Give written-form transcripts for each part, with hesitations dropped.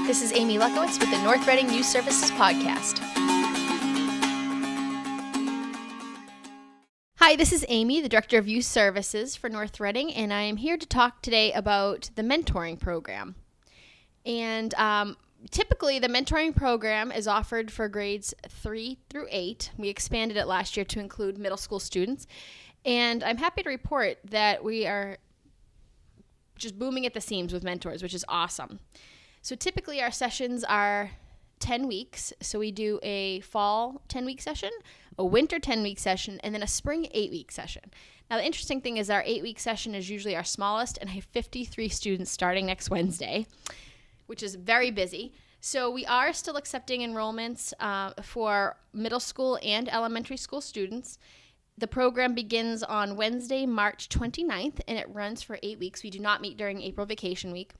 This is Amy Luckiewicz with the North Reading Youth Services Podcast. Hi, this is Amy, the Director of Youth Services for North Reading, and I am here to talk today about the mentoring program. And typically, the mentoring program is offered for grades 3 through 8. We expanded it last year to include middle school students. And I'm happy to report that we are just booming at the seams with mentors, which is awesome. So typically our sessions are 10 weeks. So we do a fall 10-week session, a winter 10-week session, and then a spring 8-week session. Now the interesting thing is our 8-week session is usually our smallest, and I have 53 students starting next Wednesday, which is very busy. So we are still accepting enrollments for middle school and elementary school students. The program begins on Wednesday, March 29th, and it runs for 8 weeks. We do not meet during April vacation week.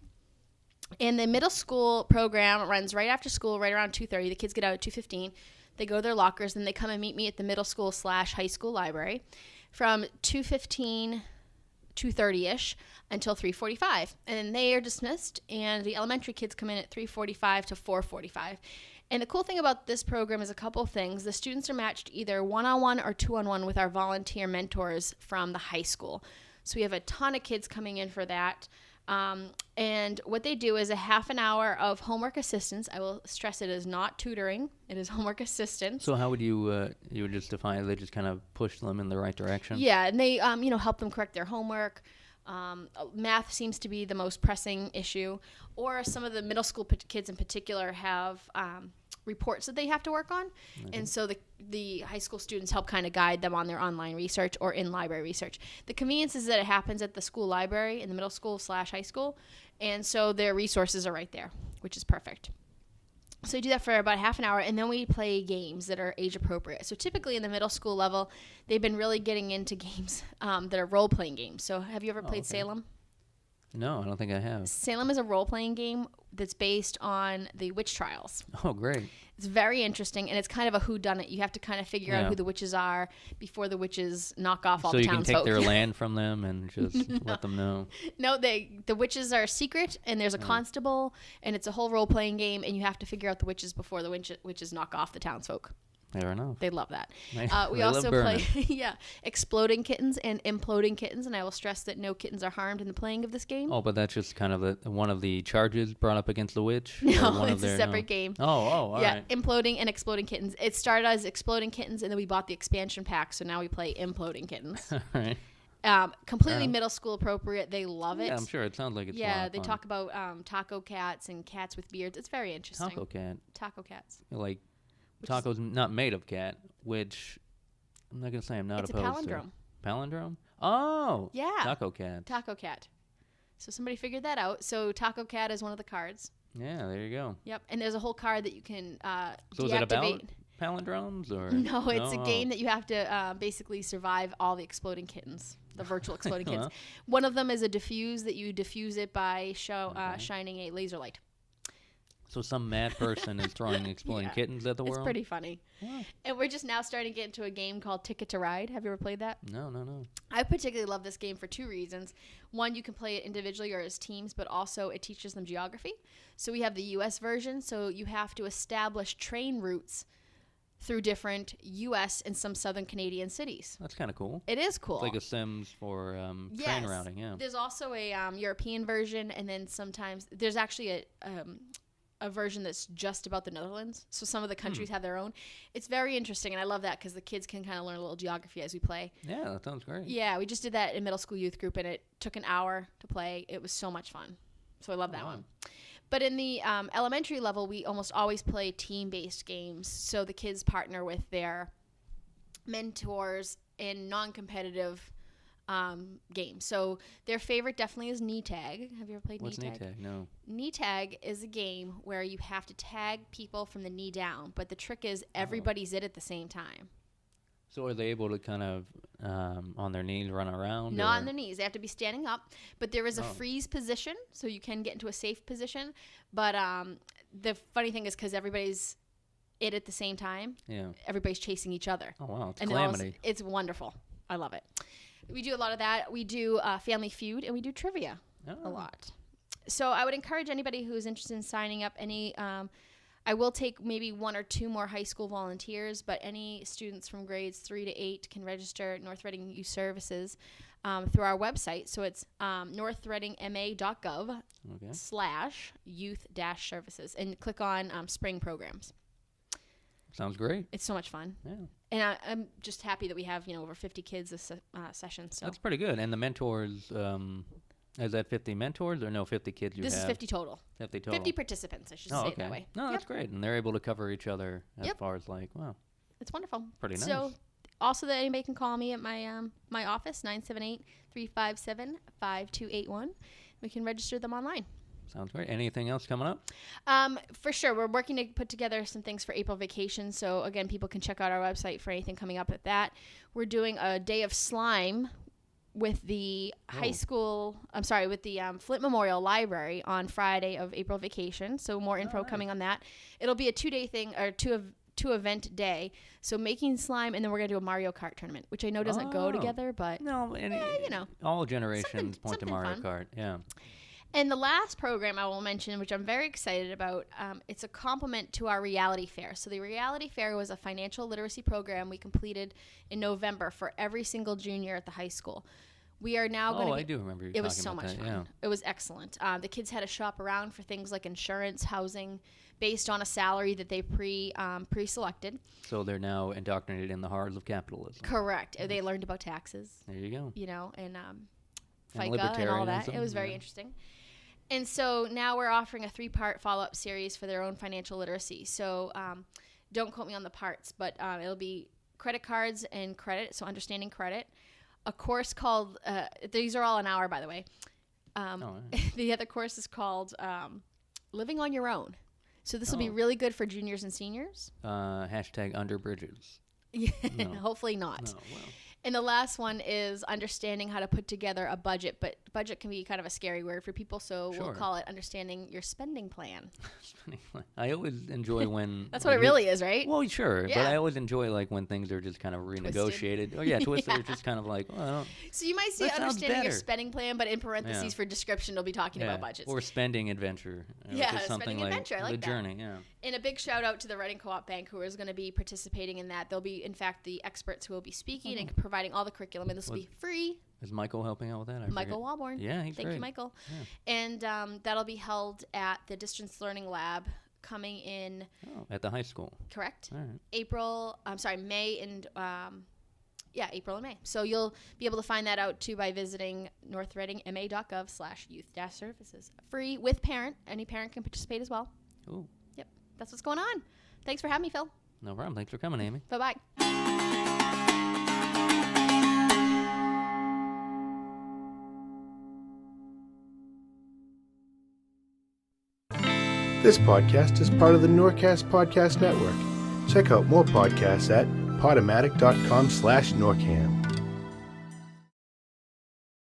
And the middle school program runs right after school, right around 2:30. The kids get out at 2:15. They go to their lockers, and they come and meet me at the middle school / high school library from 2:15, 2:30-ish until 3:45. And then they are dismissed, and the elementary kids come in at 3:45 to 4:45. And the cool thing about this program is a couple of things. The students are matched either one-on-one or two-on-one with our volunteer mentors from the high school. So we have a ton of kids coming in for that. And what they do is a half an hour of homework assistance. I will stress it is not tutoring. It is homework assistance. So how would you would just define it? They just kind of push them in the right direction? Yeah, and they help them correct their homework. Math seems to be the most pressing issue. Or some of the middle school kids in particular have reports that they have to work on. Mm-hmm. And so the high school students help kind of guide them on their online research or in library research. The convenience is that it happens at the school library in the middle school / high school. And so their resources are right there, which is perfect. So we do that for about half an hour, and then we play games that are age appropriate. So typically in the middle school level, they've been really getting into games that are role-playing games. So have you ever played Salem? No, I don't think I have. Salem is a role-playing game that's based on the witch trials. Oh, great. It's very interesting, and it's kind of a whodunit. You have to kind of figure out who the witches are before the witches knock off all the townsfolk. So you can take their land from them and just let them know? No, the witches are secret, and there's a constable, and it's a whole role-playing game, and you have to figure out the witches before the witches knock off the townsfolk. Fair enough. They love that. We they also love play exploding kittens and imploding kittens, and I will stress that no kittens are harmed in the playing of this game. Oh, but that's just kind of one of the charges brought up against the witch? No, it's a separate game. Oh, all right. Imploding and exploding kittens. It started as exploding kittens, and then we bought the expansion pack, so now we play imploding kittens. All right. Completely middle school appropriate. They love it. Yeah, I'm sure. It sounds like it's a lot of fun. They talk about taco cats and cats with beards. It's very interesting. Taco cats. Like taco's not made of cat, which I'm not going to say I'm not opposed to. It's a palindrome. Palindrome? Oh! Yeah. Taco cat. Taco cat. So somebody figured that out. So taco cat is one of the cards. Yeah, there you go. Yep, and there's a whole card that you can So is it about palindromes? Or No, it's a game that you have to basically survive all the exploding kittens, the virtual exploding kittens. One of them is a diffuse that you diffuse it by shining a laser light. So some mad person is throwing exploding kittens at the world? It's pretty funny. Yeah. And we're just now starting to get into a game called Ticket to Ride. Have you ever played that? No. I particularly love this game for two reasons. One, you can play it individually or as teams, but also it teaches them geography. So we have the U.S. version, so you have to establish train routes through different U.S. and some southern Canadian cities. That's kind of cool. It is cool. It's like a Sims for train routing, yeah. There's also a European version, and then sometimes there's actually a version that's just about the Netherlands. So some of the countries have their own. It's very interesting, and I love that because the kids can kind of learn a little geography as we play. Yeah, that sounds great. Yeah, we just did that in middle school youth group, and it took an hour to play. It was so much fun. So I love that one. But in the elementary level, we almost always play team-based games. So the kids partner with their mentors in non-competitive game. So their favorite definitely is knee tag. Have you ever played knee tag? What's knee tag? No. Knee tag is a game where you have to tag people from the knee down, but the trick is everybody's at the same time. So are they able to kind of on their knees run around? Not on their knees. They have to be standing up, but there is a freeze position, so you can get into a safe position. But the funny thing is because everybody's at the same time, everybody's chasing each other. Oh, wow. It's calamity. It's wonderful. I love it. We do a lot of that. We do Family Feud, and we do trivia a lot. So I would encourage anybody who is interested in signing up. I will take maybe 1 or 2 more high school volunteers, but any students from grades 3 to 8 can register at North Reading Youth Services through our website. So it's northreadingma.gov/youth-services, and click on spring programs. Sounds great. It's so much fun. Yeah. And I'm just happy that we have, over 50 kids this session. So that's pretty good. And the mentors, is that 50 mentors or no 50 kids you have? This is 50 total. 50 total. 50 participants, I should say it that way. No, that's great. And they're able to cover each other as far as wow. It's wonderful. Pretty nice. So also that anybody can call me at my my office, 978-357-5281. We can register them online. Sounds great. Anything else coming up? For sure. We're working to put together some things for April vacation. So, again, people can check out our website for anything coming up at that. We're doing a day of slime with the with the Flint Memorial Library on Friday of April vacation. So, more info coming on that. It'll be a 2-day thing, or two-event day. So, making slime, and then we're going to do a Mario Kart tournament, which I know doesn't go together, but, all generations point to Mario Kart. Yeah. And the last program I will mention, which I'm very excited about, it's a complement to our reality fair. So the reality fair was a financial literacy program we completed in November for every single junior at the high school. We are now going to... I do remember you talking about that. It was so much fun. Yeah. It was excellent. The kids had to shop around for things like insurance, housing, based on a salary that they pre-selected. So they're now indoctrinated in the horrors of capitalism. Correct. They learned about taxes. There you go. And FICA and all that. It was very interesting. And so now we're offering a 3-part follow-up series for their own financial literacy. So don't quote me on the parts, but it'll be credit cards and credit, so understanding credit. A course called, these are all an hour, by the way. The other course is called Living on Your Own. So this will be really good for juniors and seniors. #underbridges. Yeah, no. Hopefully not. No, well. And the last one is understanding how to put together a budget, but budget can be kind of a scary word for people, so we'll call it understanding your spending plan. I always enjoy when... That's what it really is, right? Well, sure, but I always enjoy when things are just kind of renegotiated. Twisted. It's just kind of So you might see understanding your spending plan, but in parentheses for description, it'll be talking about budgets. Or spending adventure. Spending adventure, I like that. The journey, yeah. And a big shout out to the Reading Co-op Bank, who is going to be participating in that. They'll be, in fact, the experts who will be speaking and providing all the curriculum, and this will be free. Is Michael helping out with that? Michael Walborn. Yeah, he's great. Thank you, Michael. Yeah. And that'll be held at the Distance Learning Lab coming in... at the high school. Correct. All right. May and... April and May. So you'll be able to find that out, too, by visiting northreadingma.gov/youth-services. Free with parent. Any parent can participate as well. Ooh. Yep. That's what's going on. Thanks for having me, Phil. No problem. Thanks for coming, Amy. Bye-bye. This podcast is part of the Norcast Podcast Network. Check out more podcasts at podomatic.com/Norcam.